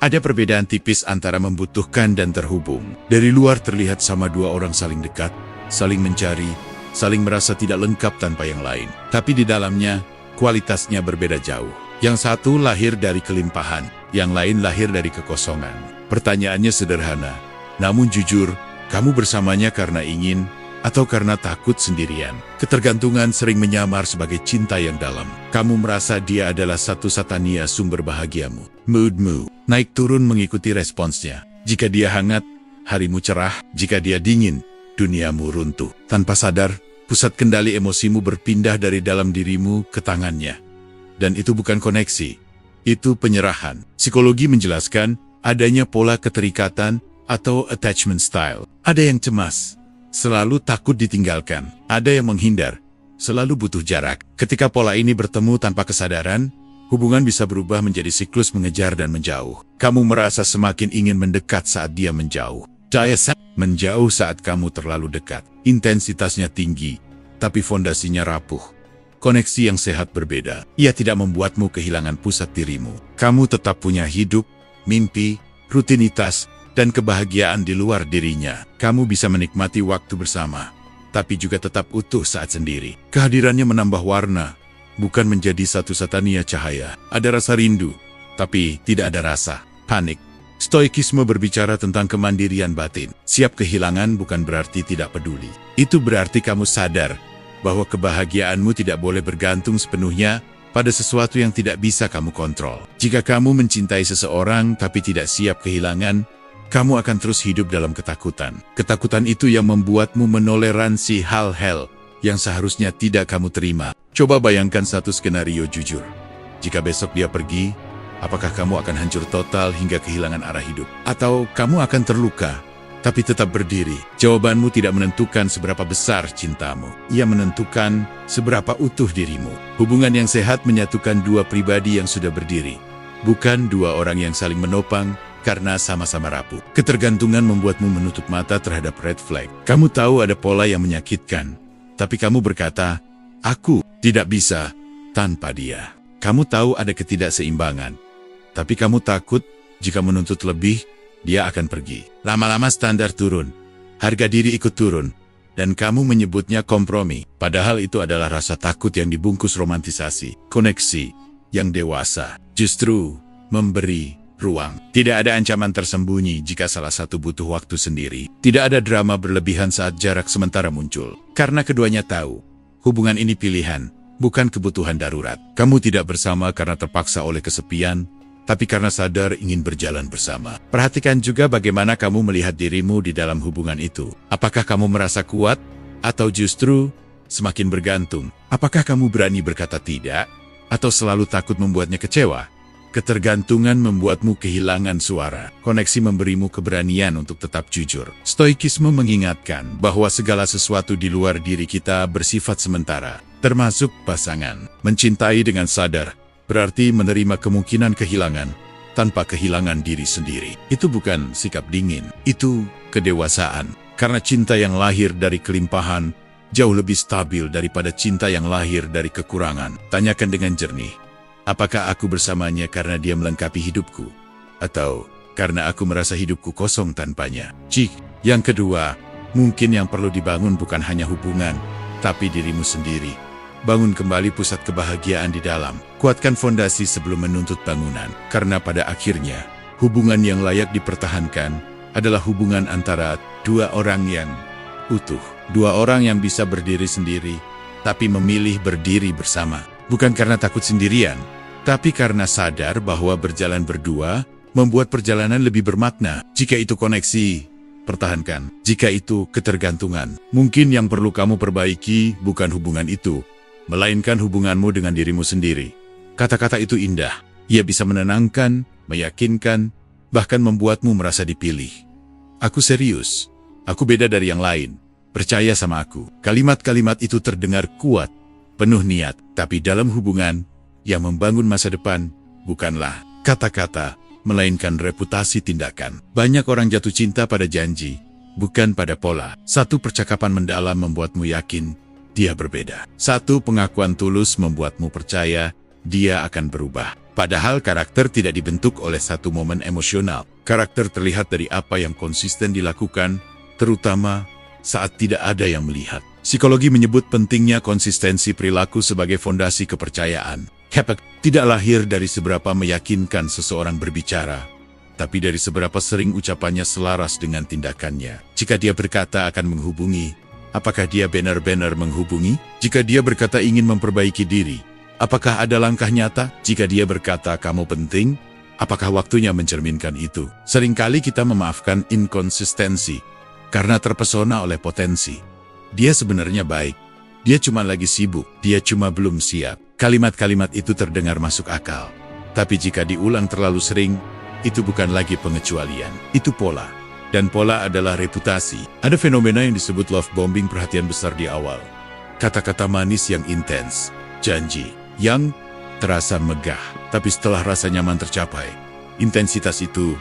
Ada perbedaan tipis antara membutuhkan dan terhubung. Dari luar terlihat sama dua orang saling dekat, saling mencari, saling merasa tidak lengkap tanpa yang lain. Tapi di dalamnya, kualitasnya berbeda jauh. Yang satu lahir dari kelimpahan, yang lain lahir dari kekosongan. Pertanyaannya sederhana, namun jujur, Kamu bersamanya karena ingin, atau karena takut sendirian. Ketergantungan sering menyamar sebagai cinta yang dalam. Kamu merasa dia adalah satu-satunya sumber bahagiamu. Moodmu naik turun mengikuti responsnya. Jika dia hangat, harimu cerah. Jika dia dingin, duniamu runtuh. Tanpa sadar, pusat kendali emosimu berpindah dari dalam dirimu ke tangannya. Dan itu bukan koneksi, itu penyerahan. Psikologi menjelaskan adanya pola keterikatan atau attachment style. Ada yang cemas, selalu takut ditinggalkan. Ada yang menghindar, selalu butuh jarak. Ketika pola ini bertemu tanpa kesadaran, hubungan bisa berubah menjadi siklus mengejar dan menjauh. Kamu merasa semakin ingin mendekat saat dia menjauh. Menjauh saat kamu terlalu dekat. Intensitasnya tinggi, tapi fondasinya rapuh. Koneksi yang sehat berbeda. Ia tidak membuatmu kehilangan pusat dirimu. Kamu tetap punya hidup, mimpi, rutinitas, dan kebahagiaan di luar dirinya. Kamu bisa menikmati waktu bersama, tapi juga tetap utuh saat sendiri. Kehadirannya menambah warna, bukan menjadi satu-satunya cahaya. Ada rasa rindu, tapi tidak ada rasa panik. Stoikisme berbicara tentang kemandirian batin. Siap kehilangan bukan berarti tidak peduli. Itu berarti kamu sadar bahwa kebahagiaanmu tidak boleh bergantung sepenuhnya pada sesuatu yang tidak bisa kamu kontrol. Jika kamu mencintai seseorang tapi tidak siap kehilangan, kamu akan terus hidup dalam ketakutan. Ketakutan itu yang membuatmu menoleransi hal-hal yang seharusnya tidak kamu terima. Coba bayangkan satu skenario jujur. Jika besok dia pergi, apakah kamu akan hancur total hingga kehilangan arah hidup? Atau kamu akan terluka, tapi tetap berdiri? Jawabanmu tidak menentukan seberapa besar cintamu. Ia menentukan seberapa utuh dirimu. Hubungan yang sehat menyatukan dua pribadi yang sudah berdiri, bukan dua orang yang saling menopang karena sama-sama rapuh. Ketergantungan membuatmu menutup mata terhadap red flag. Kamu tahu ada pola yang menyakitkan, tapi kamu berkata, aku tidak bisa tanpa dia. Kamu tahu ada ketidakseimbangan, tapi kamu takut jika menuntut lebih, dia akan pergi. Lama-lama standar turun, harga diri ikut turun, dan kamu menyebutnya kompromi. Padahal itu adalah rasa takut yang dibungkus romantisasi. Koneksi yang dewasa justru memberi ruang. Tidak ada ancaman tersembunyi jika salah satu butuh waktu sendiri. Tidak ada drama berlebihan saat jarak sementara muncul. Karena keduanya tahu, hubungan ini pilihan, bukan kebutuhan darurat. Kamu tidak bersama karena terpaksa oleh kesepian, tapi karena sadar ingin berjalan bersama. Perhatikan juga bagaimana kamu melihat dirimu di dalam hubungan itu. Apakah kamu merasa kuat, atau justru semakin bergantung? Apakah kamu berani berkata tidak, atau selalu takut membuatnya kecewa? Ketergantungan membuatmu kehilangan suara. Koneksi memberimu keberanian untuk tetap jujur. Stoikisme mengingatkan bahwa segala sesuatu di luar diri kita bersifat sementara, termasuk pasangan. Mencintai dengan sadar berarti menerima kemungkinan kehilangan tanpa kehilangan diri sendiri. Itu bukan sikap dingin, itu kedewasaan. Karena cinta yang lahir dari kelimpahan jauh lebih stabil daripada cinta yang lahir dari kekurangan. Tanyakan dengan jernih. Apakah aku bersamanya karena dia melengkapi hidupku? Atau karena aku merasa hidupku kosong tanpanya? Yang kedua, mungkin yang perlu dibangun bukan hanya hubungan, tapi dirimu sendiri. Bangun kembali pusat kebahagiaan di dalam. Kuatkan fondasi sebelum menuntut bangunan. Karena pada akhirnya, hubungan yang layak dipertahankan adalah hubungan antara dua orang yang utuh. Dua orang yang bisa berdiri sendiri, tapi memilih berdiri bersama. Bukan karena takut sendirian, tapi karena sadar bahwa berjalan berdua membuat perjalanan lebih bermakna. Jika itu koneksi, pertahankan. Jika itu ketergantungan, mungkin yang perlu kamu perbaiki bukan hubungan itu, melainkan hubunganmu dengan dirimu sendiri. Kata-kata itu indah. Ia bisa menenangkan, meyakinkan, bahkan membuatmu merasa dipilih. Aku serius. Aku beda dari yang lain. Percaya sama aku. Kalimat-kalimat itu terdengar kuat, penuh niat, tapi dalam hubungan yang membangun masa depan, bukanlah kata-kata, melainkan reputasi tindakan. Banyak orang jatuh cinta pada janji, bukan pada pola. Satu percakapan mendalam membuatmu yakin dia berbeda. Satu pengakuan tulus membuatmu percaya dia akan berubah. Padahal karakter tidak dibentuk oleh satu momen emosional. Karakter terlihat dari apa yang konsisten dilakukan, terutama saat tidak ada yang melihat. Psikologi menyebut pentingnya konsistensi perilaku sebagai fondasi kepercayaan. Tidak lahir dari seberapa meyakinkan seseorang berbicara, tapi dari seberapa sering ucapannya selaras dengan tindakannya. Jika dia berkata akan menghubungi, apakah dia benar-benar menghubungi? Jika dia berkata ingin memperbaiki diri, apakah ada langkah nyata? Jika dia berkata kamu penting, apakah waktunya mencerminkan itu? Seringkali kita memaafkan inkonsistensi karena terpesona oleh potensi. Dia sebenarnya baik. Dia cuma lagi sibuk. Dia cuma belum siap. Kalimat-kalimat itu terdengar masuk akal. Tapi jika diulang terlalu sering, itu bukan lagi pengecualian. Itu pola. Dan pola adalah reputasi. Ada fenomena yang disebut love bombing, perhatian besar di awal. Kata-kata manis yang intens. Janji yang terasa megah. Tapi setelah rasa nyaman tercapai, intensitas itu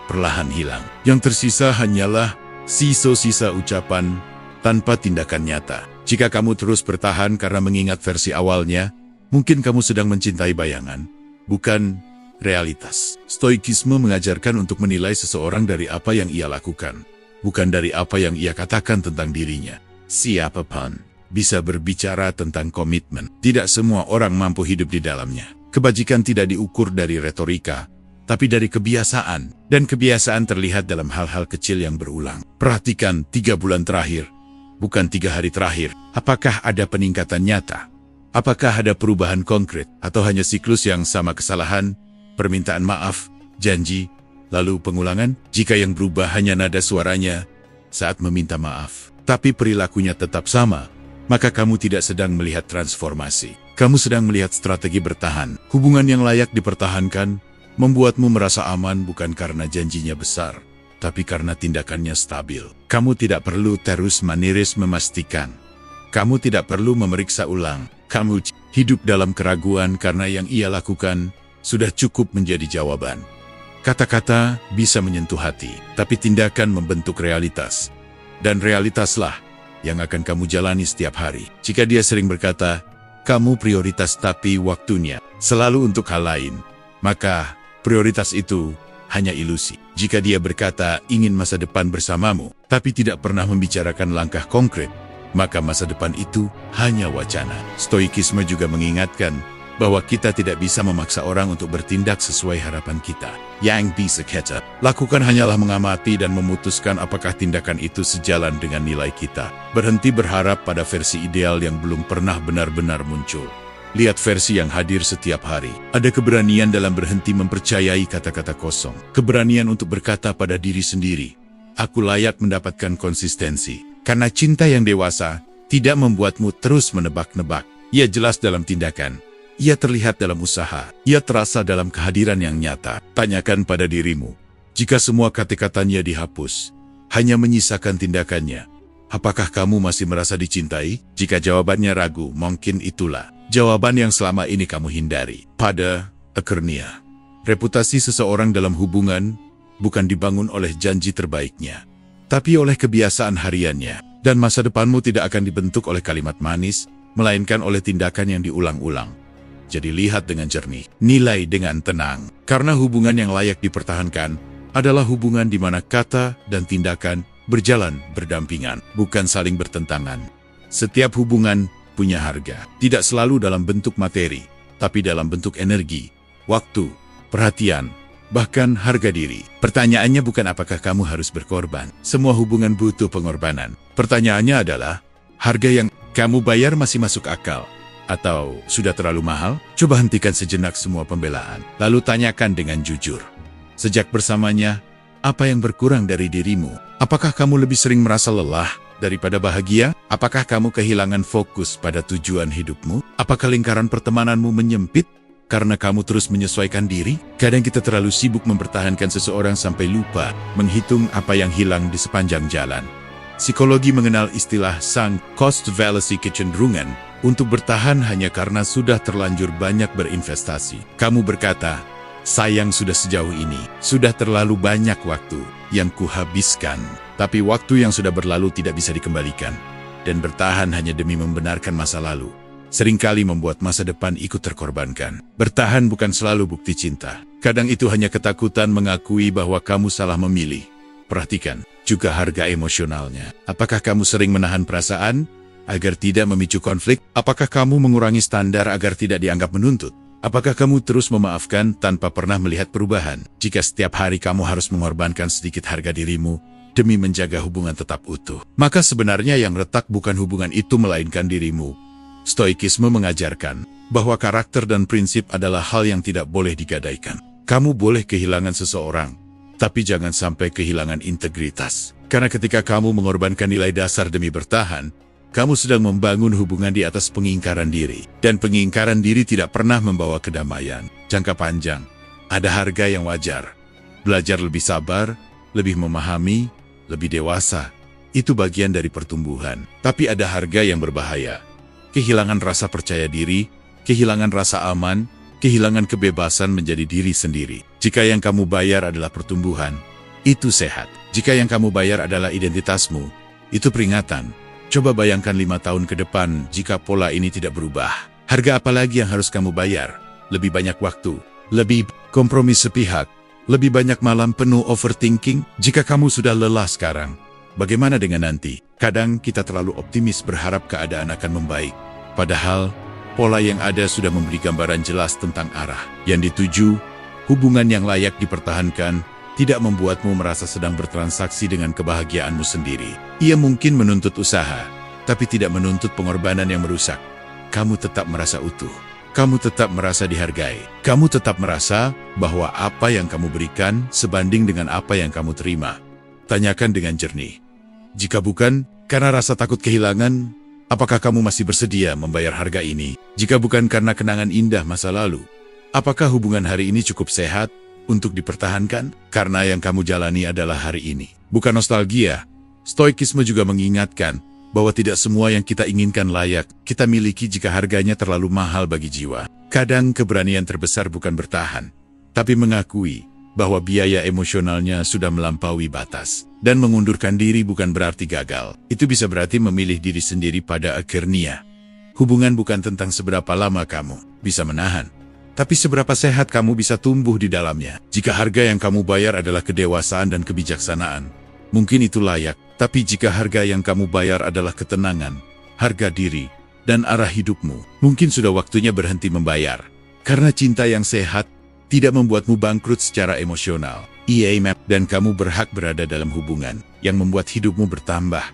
perlahan hilang. Yang tersisa hanyalah sisa-sisa ucapan tanpa tindakan nyata. Jika kamu terus bertahan karena mengingat versi awalnya, mungkin kamu sedang mencintai bayangan, bukan realitas. Stoikisme mengajarkan untuk menilai seseorang dari apa yang ia lakukan, bukan dari apa yang ia katakan tentang dirinya. Siapapun bisa berbicara tentang komitmen. Tidak semua orang mampu hidup di dalamnya. Kebajikan tidak diukur dari retorika, tapi dari kebiasaan. Dan kebiasaan terlihat dalam hal-hal kecil yang berulang. Perhatikan 3 bulan terakhir, bukan 3 hari terakhir. Apakah ada peningkatan nyata? Apakah ada perubahan konkret? Atau hanya siklus yang sama, kesalahan, permintaan maaf, janji, lalu pengulangan? Jika yang berubah hanya nada suaranya saat meminta maaf, tapi perilakunya tetap sama, maka kamu tidak sedang melihat transformasi. Kamu sedang melihat strategi bertahan. Hubungan yang layak dipertahankan membuatmu merasa aman bukan karena janjinya besar, tapi karena tindakannya stabil. Kamu tidak perlu terus-menerus memastikan. Kamu tidak perlu memeriksa ulang. Kamu hidup dalam keraguan karena yang ia lakukan sudah cukup menjadi jawaban. Kata-kata bisa menyentuh hati, tapi tindakan membentuk realitas. Dan realitaslah yang akan kamu jalani setiap hari. Jika dia sering berkata, kamu prioritas tapi waktunya selalu untuk hal lain, maka prioritas itu hanya ilusi. Jika dia berkata ingin masa depan bersamamu, tapi tidak pernah membicarakan langkah konkret, maka masa depan itu hanya wacana. Stoikisme juga mengingatkan bahwa kita tidak bisa memaksa orang untuk bertindak sesuai harapan kita. Yang bisa kita lakukan hanyalah mengamati dan memutuskan apakah tindakan itu sejalan dengan nilai kita. Berhenti berharap pada versi ideal yang belum pernah benar-benar muncul. Lihat versi yang hadir setiap hari. Ada keberanian dalam berhenti mempercayai kata-kata kosong. Keberanian untuk berkata pada diri sendiri, aku layak mendapatkan konsistensi. Karena cinta yang dewasa tidak membuatmu terus menebak-nebak. Ia jelas dalam tindakan. Ia terlihat dalam usaha. Ia terasa dalam kehadiran yang nyata. Tanyakan pada dirimu, jika semua kata-katanya dihapus, hanya menyisakan tindakannya, apakah kamu masih merasa dicintai? Jika jawabannya ragu, mungkin itulah jawaban yang selama ini kamu hindari. Pada akhirnya, reputasi seseorang dalam hubungan bukan dibangun oleh janji terbaiknya, tapi oleh kebiasaan hariannya. Dan masa depanmu tidak akan dibentuk oleh kalimat manis, melainkan oleh tindakan yang diulang-ulang. Jadi lihat dengan jernih, nilai dengan tenang. Karena hubungan yang layak dipertahankan adalah hubungan di mana kata dan tindakan berjalan berdampingan, bukan saling bertentangan. Setiap hubungan punya harga, tidak selalu dalam bentuk materi, tapi dalam bentuk energi, waktu, perhatian, bahkan harga diri. Pertanyaannya bukan apakah kamu harus berkorban. Semua hubungan butuh pengorbanan. Pertanyaannya adalah, harga yang kamu bayar masih masuk akal? Atau sudah terlalu mahal? Coba hentikan sejenak semua pembelaan. Lalu tanyakan dengan jujur. Sejak bersamanya, apa yang berkurang dari dirimu? Apakah kamu lebih sering merasa lelah daripada bahagia? Apakah kamu kehilangan fokus pada tujuan hidupmu? Apakah lingkaran pertemananmu menyempit karena kamu terus menyesuaikan diri? Kadang kita terlalu sibuk mempertahankan seseorang sampai lupa menghitung apa yang hilang di sepanjang jalan. Psikologi mengenal istilah sunk cost fallacy, kecenderungan untuk bertahan hanya karena sudah terlanjur banyak berinvestasi. Kamu berkata, sayang sudah sejauh ini, sudah terlalu banyak waktu yang kuhabiskan. Tapi waktu yang sudah berlalu tidak bisa dikembalikan. Dan bertahan hanya demi membenarkan masa lalu seringkali membuat masa depan ikut terkorbankan. Bertahan bukan selalu bukti cinta. Kadang itu hanya ketakutan mengakui bahwa kamu salah memilih. Perhatikan juga harga emosionalnya. Apakah kamu sering menahan perasaan agar tidak memicu konflik? Apakah kamu mengurangi standar agar tidak dianggap menuntut? Apakah kamu terus memaafkan tanpa pernah melihat perubahan? Jika setiap hari kamu harus mengorbankan sedikit harga dirimu demi menjaga hubungan tetap utuh, maka sebenarnya yang retak bukan hubungan itu melainkan dirimu. Stoikisme mengajarkan bahwa karakter dan prinsip adalah hal yang tidak boleh digadaikan. Kamu boleh kehilangan seseorang, tapi jangan sampai kehilangan integritas. Karena ketika kamu mengorbankan nilai dasar demi bertahan, kamu sedang membangun hubungan di atas pengingkaran diri. Dan pengingkaran diri tidak pernah membawa kedamaian. Jangka panjang, ada harga yang wajar. Belajar lebih sabar, lebih memahami, lebih dewasa. Itu bagian dari pertumbuhan. Tapi ada harga yang berbahaya. Kehilangan rasa percaya diri, kehilangan rasa aman, kehilangan kebebasan menjadi diri sendiri. Jika yang kamu bayar adalah pertumbuhan, itu sehat. Jika yang kamu bayar adalah identitasmu, itu peringatan. Coba bayangkan 5 tahun ke depan jika pola ini tidak berubah. Harga apa lagi yang harus kamu bayar? Lebih banyak waktu, lebih kompromi sepihak, lebih banyak malam penuh overthinking. Jika kamu sudah lelah sekarang, bagaimana dengan nanti? Kadang kita terlalu optimis berharap keadaan akan membaik. Padahal, pola yang ada sudah memberi gambaran jelas tentang arah yang dituju. Hubungan yang layak dipertahankan tidak membuatmu merasa sedang bertransaksi dengan kebahagiaanmu sendiri. Ia mungkin menuntut usaha, tapi tidak menuntut pengorbanan yang merusak. Kamu tetap merasa utuh. Kamu tetap merasa dihargai. Kamu tetap merasa bahwa apa yang kamu berikan sebanding dengan apa yang kamu terima. Tanyakan dengan jernih. Jika bukan, karena rasa takut kehilangan, apakah kamu masih bersedia membayar harga ini? Jika bukan karena kenangan indah masa lalu, apakah hubungan hari ini cukup sehat untuk dipertahankan? Karena yang kamu jalani adalah hari ini, bukan nostalgia. Stoikisme juga mengingatkan bahwa tidak semua yang kita inginkan layak kita miliki jika harganya terlalu mahal bagi jiwa. Kadang keberanian terbesar bukan bertahan, tapi mengakui bahwa biaya emosionalnya sudah melampaui batas. Dan mengundurkan diri bukan berarti gagal. Itu bisa berarti memilih diri sendiri pada akhirnya. Hubungan bukan tentang seberapa lama kamu bisa menahan, tapi seberapa sehat kamu bisa tumbuh di dalamnya. Jika harga yang kamu bayar adalah kedewasaan dan kebijaksanaan, mungkin itu layak. Tapi jika harga yang kamu bayar adalah ketenangan, harga diri, dan arah hidupmu, mungkin sudah waktunya berhenti membayar. Karena cinta yang sehat tidak membuatmu bangkrut secara emosional. Dan kamu berhak berada dalam hubungan yang membuat hidupmu bertambah,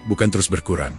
bukan terus berkurang.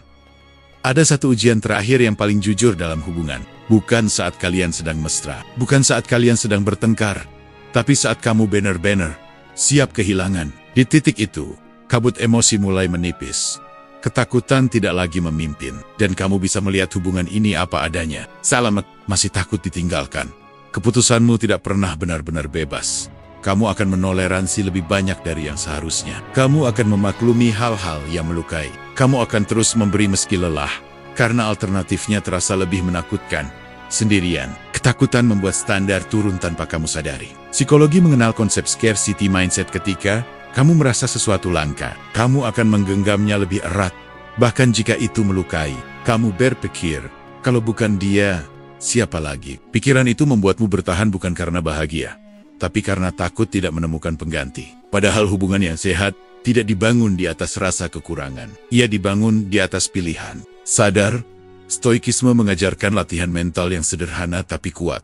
Ada satu ujian terakhir yang paling jujur dalam hubungan. Bukan saat kalian sedang mesra, bukan saat kalian sedang bertengkar, tapi saat kamu benar-benar siap kehilangan. Di titik itu, kabut emosi mulai menipis. Ketakutan tidak lagi memimpin, dan kamu bisa melihat hubungan ini apa adanya. Selamat, masih takut ditinggalkan. Keputusanmu tidak pernah benar-benar bebas. Kamu akan menoleransi lebih banyak dari yang seharusnya. Kamu akan memaklumi hal-hal yang melukai. Kamu akan terus memberi meski lelah, karena alternatifnya terasa lebih menakutkan. Sendirian, ketakutan membuat standar turun tanpa kamu sadari. Psikologi mengenal konsep scarcity mindset. Ketika kamu merasa sesuatu langka, kamu akan menggenggamnya lebih erat. Bahkan jika itu melukai, kamu berpikir, kalau bukan dia, siapa lagi? Pikiran itu membuatmu bertahan bukan karena bahagia, tapi karena takut tidak menemukan pengganti. Padahal hubungan yang sehat tidak dibangun di atas rasa kekurangan. Ia dibangun di atas pilihan. Sadar, stoikisme mengajarkan latihan mental yang sederhana tapi kuat.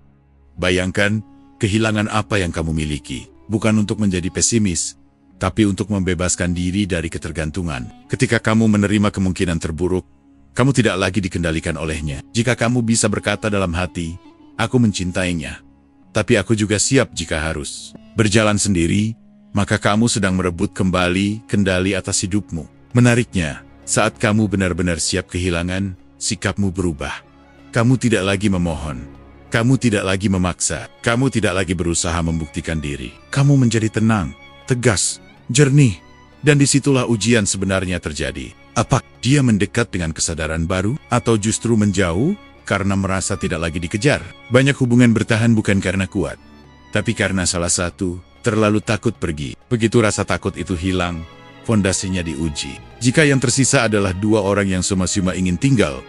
Bayangkan, kehilangan apa yang kamu miliki, bukan untuk menjadi pesimis, tapi untuk membebaskan diri dari ketergantungan. Ketika kamu menerima kemungkinan terburuk, kamu tidak lagi dikendalikan olehnya. Jika kamu bisa berkata dalam hati, aku mencintainya, tapi aku juga siap jika harus berjalan sendiri, maka kamu sedang merebut kembali kendali atas hidupmu. Menariknya, saat kamu benar-benar siap kehilangan, sikapmu berubah. Kamu tidak lagi memohon, kamu tidak lagi memaksa, kamu tidak lagi berusaha membuktikan diri. Kamu menjadi tenang, tegas, jernih, dan disitulah ujian sebenarnya terjadi. Apa dia mendekat dengan kesadaran baru, atau justru menjauh karena merasa tidak lagi dikejar? Banyak hubungan bertahan bukan karena kuat, tapi karena salah satu terlalu takut pergi. Begitu rasa takut itu hilang, fondasinya diuji. Jika yang tersisa adalah dua orang yang sama-sama ingin tinggal,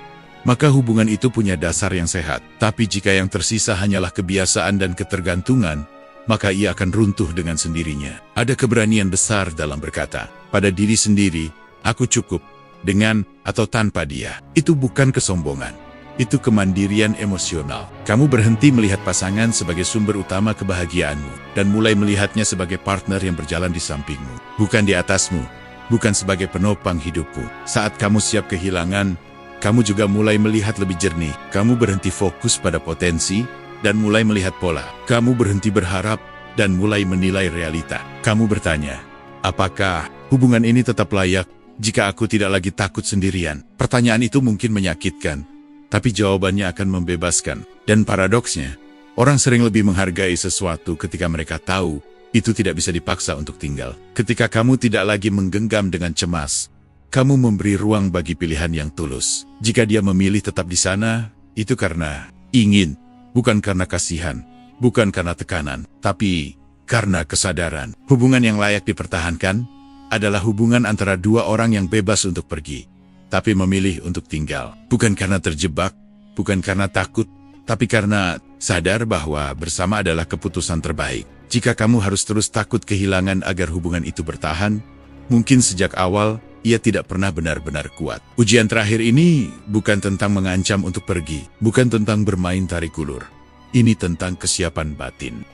maka hubungan itu punya dasar yang sehat. Tapi jika yang tersisa hanyalah kebiasaan dan ketergantungan, maka ia akan runtuh dengan sendirinya. Ada keberanian besar dalam berkata pada diri sendiri, aku cukup dengan atau tanpa dia. Itu bukan kesombongan. Itu kemandirian emosional. Kamu berhenti melihat pasangan sebagai sumber utama kebahagiaanmu, dan mulai melihatnya sebagai partner yang berjalan di sampingmu, bukan di atasmu, bukan sebagai penopang hidupmu. Saat kamu siap kehilangan, kamu juga mulai melihat lebih jernih. Kamu berhenti fokus pada potensi, dan mulai melihat pola. Kamu berhenti berharap, dan mulai menilai realita. Kamu bertanya, apakah hubungan ini tetap layak jika aku tidak lagi takut sendirian? Pertanyaan itu mungkin menyakitkan, tapi jawabannya akan membebaskan. Dan paradoksnya, orang sering lebih menghargai sesuatu ketika mereka tahu itu tidak bisa dipaksa untuk tinggal. Ketika kamu tidak lagi menggenggam dengan cemas, kamu memberi ruang bagi pilihan yang tulus. Jika dia memilih tetap di sana, itu karena ingin, bukan karena kasihan, bukan karena tekanan, tapi karena kesadaran. Hubungan yang layak dipertahankan adalah hubungan antara dua orang yang bebas untuk pergi, tapi memilih untuk tinggal. Bukan karena terjebak, bukan karena takut, tapi karena sadar bahwa bersama adalah keputusan terbaik. Jika kamu harus terus takut kehilangan agar hubungan itu bertahan, mungkin sejak awal ia tidak pernah benar-benar kuat. Ujian terakhir ini bukan tentang mengancam untuk pergi, bukan tentang bermain tarik ulur. Ini tentang kesiapan batin.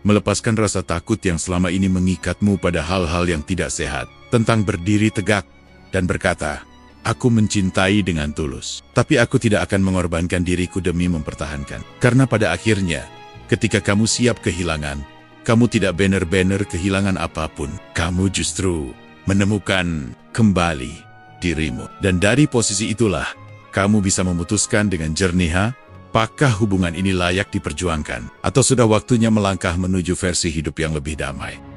Melepaskan rasa takut yang selama ini mengikatmu pada hal-hal yang tidak sehat. Tentang berdiri tegak dan berkata, aku mencintai dengan tulus, tapi aku tidak akan mengorbankan diriku demi mempertahankan. Karena pada akhirnya, ketika kamu siap kehilangan, kamu tidak benar-benar kehilangan apapun. Kamu justru menemukan kembali dirimu. Dan dari posisi itulah, kamu bisa memutuskan dengan jernih, apakah hubungan ini layak diperjuangkan, atau sudah waktunya melangkah menuju versi hidup yang lebih damai.